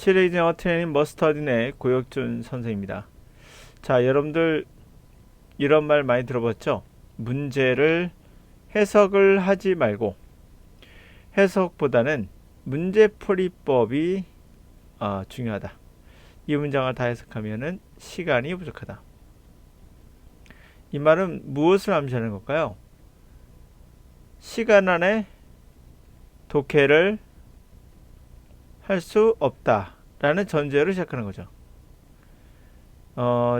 시리즈 영어 트레이닝 머스터딘의 고혁준 선생입니다. 자, 여러분들 이런 말 많이 들어봤죠? 문제를 해석을 하지 말고 해석보다는 문제풀이법이 중요하다. 이 문장을 다 해석하면은 시간이 부족하다. 이 말은 무엇을 암시하는 걸까요? 시간 안에 독해를 할 수 없다라는 전제로 시작하는 거죠.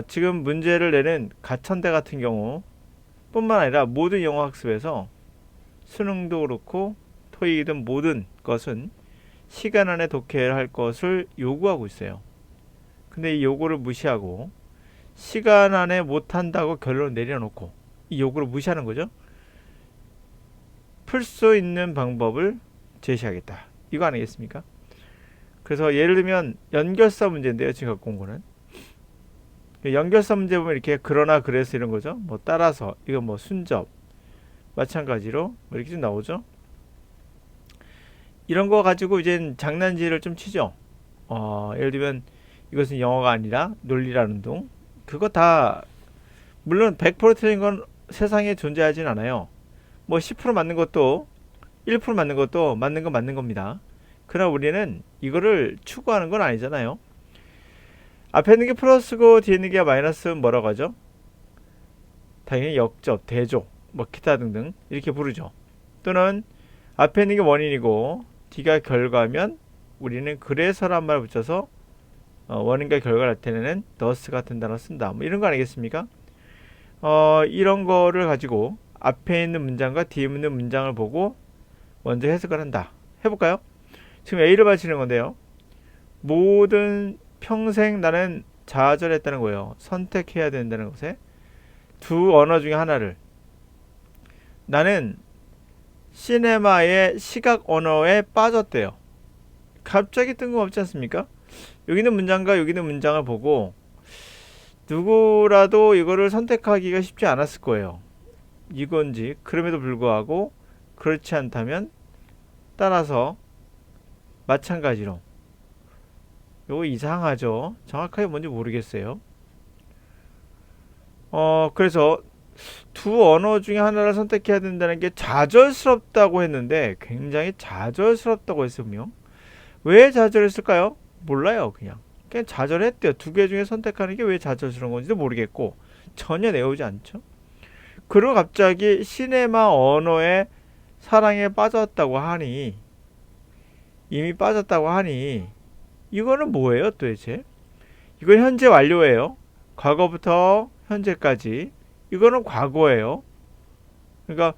지금 문제를 내는 가천대 같은 경우 뿐만 아니라 모든 영어 학습에서 수능도 그렇고 토익이든 모든 것은 시간 안에 독해를 할 것을 요구하고 있어요. 근데 이 요구를 무시하고 시간 안에 못한다고 결론을 내려놓고 이 요구를 무시하는 거죠. 풀 수 있는 방법을 제시하겠다. 이거 아니겠습니까? 그래서 예를 들면 연결사 문제인데요. 지금 갖고 온 거는 연결사 문제 보면 이렇게 그러나 그래서 이런 거죠. 뭐 따라서 이거 뭐 순접 마찬가지로 뭐 이렇게 좀 나오죠. 이런 거 가지고 이제 장난질을 좀 치죠. 예를 들면 이것은 영어가 아니라 논리라는 둥 그거 다 물론 100% 틀린 건 세상에 존재하진 않아요. 뭐 10% 맞는 것도 1% 맞는 것도 맞는 건 맞는 겁니다. 그러나 우리는 이거를 추구하는 건 아니잖아요. 앞에 있는 게 플러스고 뒤에 있는 게 마이너스는 뭐라고 하죠? 당연히 역접, 대조, 뭐 기타 등등 이렇게 부르죠. 또는 앞에 있는 게 원인이고 뒤가 결과면 우리는 그래서란 말 붙여서 원인과 결과를 나타내는 thus 같은 단어 쓴다. 뭐 이런 거 아니겠습니까? 이런 거를 가지고 앞에 있는 문장과 뒤에 있는 문장을 보고 먼저 해석을 한다. 해볼까요? 지금 A를 바치는 건데요. 모든 평생 나는 좌절했다는 거예요. 선택해야 된다는 것에 두 언어 중에 하나를 나는 시네마의 시각 언어에 빠졌대요. 갑자기 뜬금없지 않습니까? 여기 있는 문장과 여기 있는 문장을 보고 누구라도 이거를 선택하기가 쉽지 않았을 거예요. 이건지 그럼에도 불구하고 그렇지 않다면 따라서 마찬가지로 요거 이상하죠. 정확하게 뭔지 모르겠어요. 그래서 두 언어 중에 하나를 선택해야 된다는 게 좌절스럽다고 했는데 굉장히 좌절스럽다고 했으며 왜 좌절했을까요? 몰라요. 그냥 좌절했대요. 두 개 중에 선택하는 게 왜 좌절스러운 건지도 모르겠고 전혀 내오지 않죠. 그리고 갑자기 시네마 언어의 사랑에 빠졌다고 하니 이미 빠졌다고 하니 이거는 뭐예요 도대체? 이건 현재 완료예요. 과거부터 현재까지 이거는 과거예요. 그러니까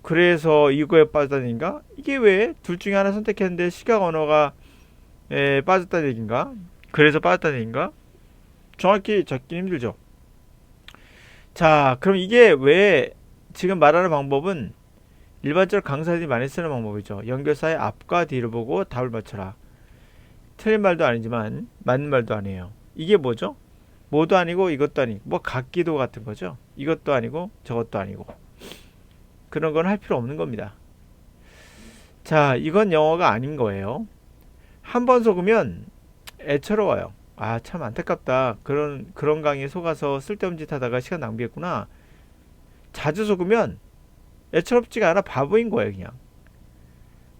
그래서 이거에 빠졌다는가? 이게 왜 둘 중에 하나 선택했는데 시각 언어가 빠졌다는 얘기인가? 그래서 빠졌다는 얘기인가? 정확히 잡기 힘들죠. 자, 그럼 이게 왜 지금 말하는 방법은 일반적으로 강사들이 많이 쓰는 방법이죠. 연결사의 앞과 뒤를 보고 답을 맞춰라. 틀린 말도 아니지만 맞는 말도 아니에요. 이게 뭐죠? 뭐도 아니고 이것도 아니고 뭐 같기도 같은 거죠. 이것도 아니고 저것도 아니고 그런 건 할 필요 없는 겁니다. 자, 이건 영어가 아닌 거예요. 한 번 속으면 애처로워요. 아, 참 안타깝다. 그런 강의에 속아서 쓸데없는 짓 하다가 시간 낭비했구나. 자주 속으면 애처롭지가 않아 바보인 거예요, 그냥.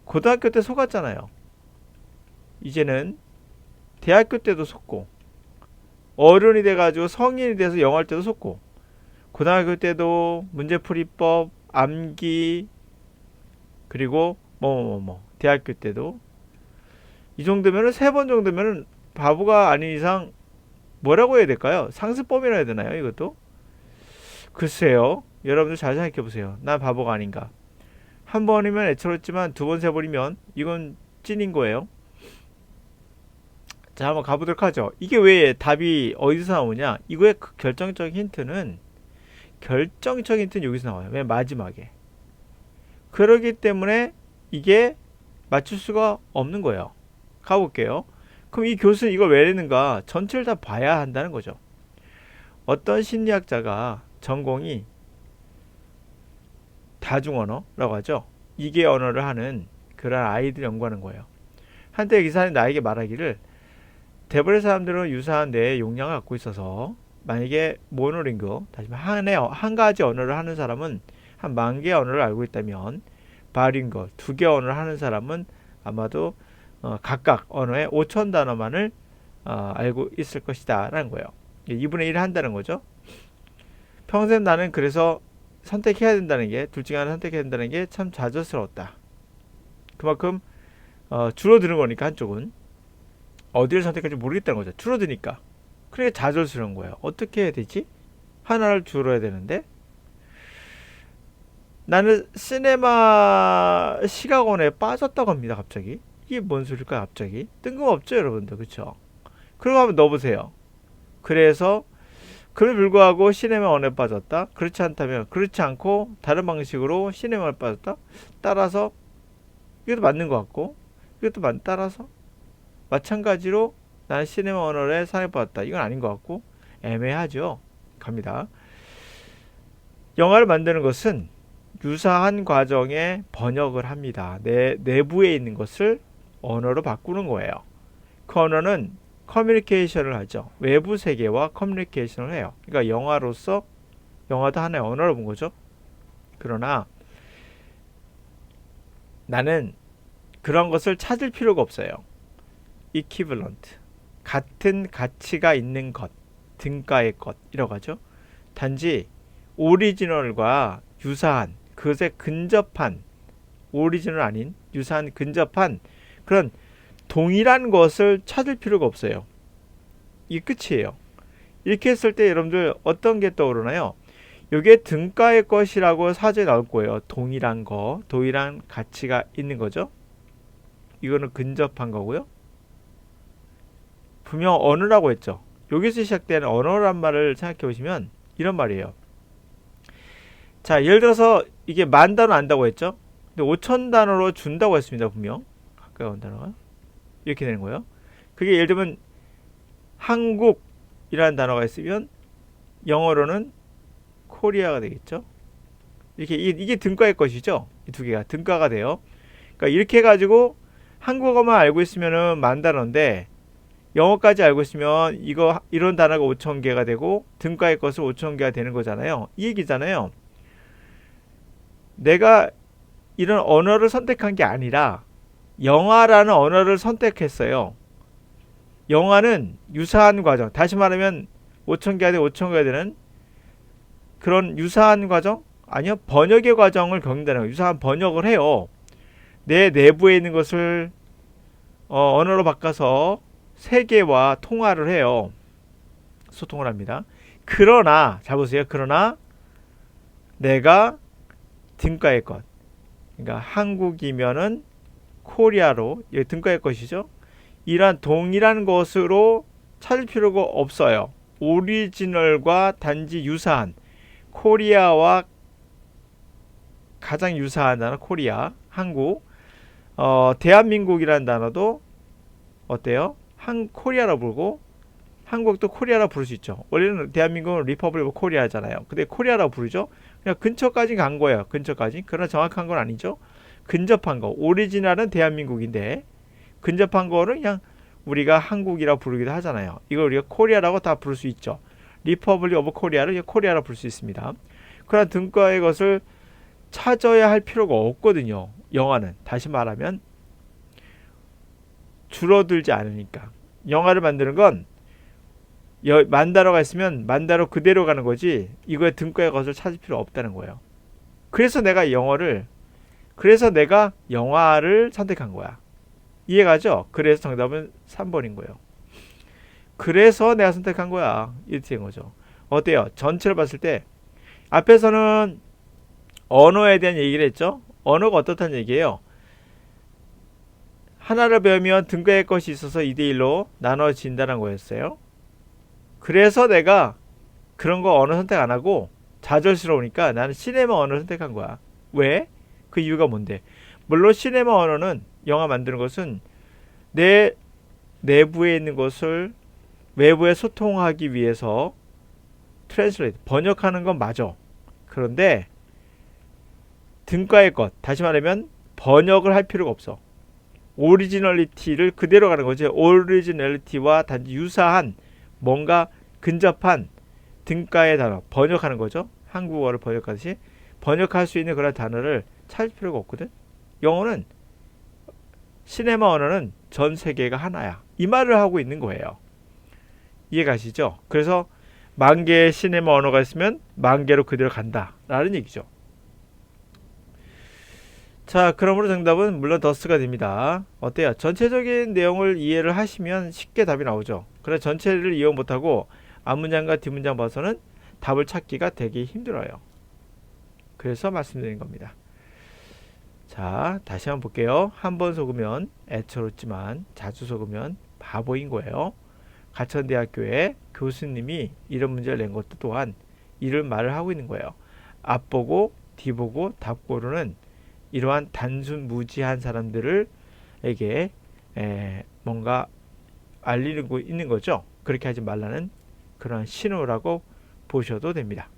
고등학교 때 속았잖아요. 이제는 대학교 때도 속고 어른이 돼가지고 성인이 돼서 영어 할 때도 속고 고등학교 때도 문제풀이법, 암기 그리고 대학교 때도 이 정도면은 세 번 정도면은 바보가 아닌 이상 뭐라고 해야 될까요? 상습범이라 해야 되나요? 이것도? 글쎄요. 여러분들 잘 생각해 보세요. 난 바보가 아닌가? 한 번이면 애처롭지만 두 번, 세 번이면 이건 찐인 거예요. 자, 한번 가보도록 하죠. 이게 왜 답이 어디서 나오냐? 이거의 결정적인 힌트는 여기서 나와요. 맨 마지막에. 그러기 때문에 이게 맞출 수가 없는 거예요. 가볼게요. 그럼 이 교수는 이걸 왜 내는가? 전체를 다 봐야 한다는 거죠. 어떤 심리학자가 전공이 다중언어라고 하죠. 이계 언어를 하는 그런 아이들 연구하는 거예요. 한때 기사는 나에게 말하기를 대부분의 사람들은 유사한 뇌의 용량을 갖고 있어서 만약에 모노링구, 다시 말하면 한 가지 언어를 하는 사람은 한 10,000개의 언어를 알고 있다면 바링거, 2개 언어를 하는 사람은 아마도 각각 언어의 5,000단어만을 알고 있을 것이다 라는 거예요. 2분의 1을 한다는 거죠. 평생 나는 그래서 선택해야 된다는 게, 둘 중에 하나 선택해야 된다는 게 참 자절스러웠다. 그만큼 줄어드는 거니까 한쪽은 어디를 선택할지 모르겠다는 거죠. 줄어드니까. 그러니까 자절스러운 거예요. 어떻게 해야 되지? 하나를 줄여야 되는데 나는 시네마 시각원에 빠졌다고 합니다. 갑자기. 이게 뭔 소리일까요? 갑자기. 뜬금없죠 여러분들. 그쵸? 그러고 한번 넣어보세요. 그래서 그럼에도 불구하고 시네마원에 빠졌다. 그렇지 않다면, 그렇지 않고 다른 방식으로 시네마에 빠졌다. 따라서 이것도 맞는 것 같고 이것도 따라서 마찬가지로 나는 시네마 언어에 상에 빠졌다. 이건 아닌 것 같고 애매하죠. 갑니다. 영화를 만드는 것은 유사한 과정에 번역을 합니다. 내 내부에 있는 것을 언어로 바꾸는 거예요. 그 언어는 커뮤니케이션을 하죠. 외부 세계와 커뮤니케이션을 해요. 그러니까 영화로서 영화도 하나의 언어로 본 거죠. 그러나 나는 그런 것을 찾을 필요가 없어요. equivalent, 같은 가치가 있는 것, 등가의 것이라고 하죠. 단지 오리지널과 유사한, 그것에 근접한, 오리지널 아닌 유사한 근접한 그런 동일한 것을 찾을 필요가 없어요. 이게 끝이에요. 이렇게 했을 때 여러분들 어떤 게 떠오르나요? 이게 등가의 것이라고 사전에 나올 거예요. 동일한 거, 동일한 가치가 있는 거죠. 이거는 근접한 거고요. 분명 언어라고 했죠. 여기서 시작되는 언어란 말을 생각해 보시면 이런 말이에요. 자, 예를 들어서 이게 10,000단어 안다고 했죠. 근데 5,000단어로 준다고 했습니다. 분명 가까운 단어가 이렇게 되는 거예요. 그게 예를 들면 한국이라는 단어가 있으면 영어로는 코리아가 되겠죠. 이렇게 이게 등가의 것이죠. 이 두 개가 등가가 돼요. 그러니까 이렇게 해가지고 한국어만 알고 있으면은 10,000단어인데 영어까지 알고 있으면 이런 단어가 5,000개가 되고 등가의 것을 5,000개가 되는 거잖아요. 이 얘기잖아요. 내가 이런 언어를 선택한 게 아니라 영어라는 언어를 선택했어요. 영어는 유사한 과정, 다시 말하면 5,000개가 되고 5,000개가 되는 그런 유사한 과정? 아니요. 번역의 과정을 겪는다는 거예요. 유사한 번역을 해요. 내 내부에 있는 것을 언어로 바꿔서 세계와 통화를 해요. 소통을 합니다. 그러나 잘 보세요. 그러나 내가 등가의 것, 그러니까 한국이면은 코리아로 등가의 것이죠. 이러한 동일한 것으로 찾을 필요가 없어요. 오리지널과 단지 유사한, 코리아와 가장 유사한 단어 코리아, 한국, 대한민국이라는 단어도 어때요? 코리아라 부르고 한국도 코리아라 부를 수 있죠. 원래는 대한민국은 리퍼블릭 오브 코리아잖아요. 근데 코리아라 부르죠. 그냥 근처까지 간 거예요. 근처까지. 그러나 정확한 건 아니죠. 근접한 거. 오리지널은 대한민국인데 근접한 거는 그냥 우리가 한국이라 부르기도 하잖아요. 이걸 우리가 코리아라고 다 부를 수 있죠. 리퍼블릭 오브 코리아를 코리아라 부를 수 있습니다. 그러나 등가의 것을 찾아야 할 필요가 없거든요. 영화는. 다시 말하면 줄어들지 않으니까. 영화를 만드는 건 10,000단어가 있으면 10,000단어 그대로 가는 거지 이거에 등가의 것을 찾을 필요 없다는 거예요. 그래서 내가 영화를 선택한 거야. 이해가죠? 그래서 정답은 3번인 거예요. 그래서 내가 선택한 거야. 이렇게 된 거죠. 어때요? 전체를 봤을 때 앞에서는 언어에 대한 얘기를 했죠. 언어가 어떻다는 얘기예요. 하나를 배우면 등가의 것이 있어서 2대1로 나눠진다는 거였어요. 그래서 내가 그런 거 언어 선택 안 하고 좌절스러우니까 나는 시네마 언어를 선택한 거야. 왜? 그 이유가 뭔데? 물론 시네마 언어는 영화 만드는 것은 내 내부에 있는 것을 외부에 소통하기 위해서 트랜슬레이트, 번역하는 건 맞아. 그런데 등가의 것, 다시 말하면 번역을 할 필요가 없어. 오리지널리티를 그대로 가는 거죠. 오리지널리티와 단지 유사한 뭔가 근접한 등가의 단어 번역하는 거죠. 한국어를 번역하듯이 번역할 수 있는 그런 단어를 찾을 필요가 없거든. 영어는 시네마 언어는 전 세계가 하나야. 이 말을 하고 있는 거예요. 이해가시죠? 그래서 만 개의 시네마 언어가 있으면 만 개로 그대로 간다 라는 얘기죠. 자, 그러므로 정답은 물론 더스가 됩니다. 어때요? 전체적인 내용을 이해를 하시면 쉽게 답이 나오죠. 그러나 전체를 이해 못하고 앞문장과 뒷문장 봐서는 답을 찾기가 되게 힘들어요. 그래서 말씀드린 겁니다. 자, 다시 한번 볼게요. 한 번 속으면 애처롭지만 자주 속으면 바보인 거예요. 가천대학교의 교수님이 이런 문제를 낸 것도 또한 이런 말을 하고 있는 거예요. 앞보고 뒤보고 답 고르는 이러한 단순 무지한 사람들을 에게 뭔가 알리고 있는 거죠. 그렇게 하지 말라는 그러한 신호라고 보셔도 됩니다.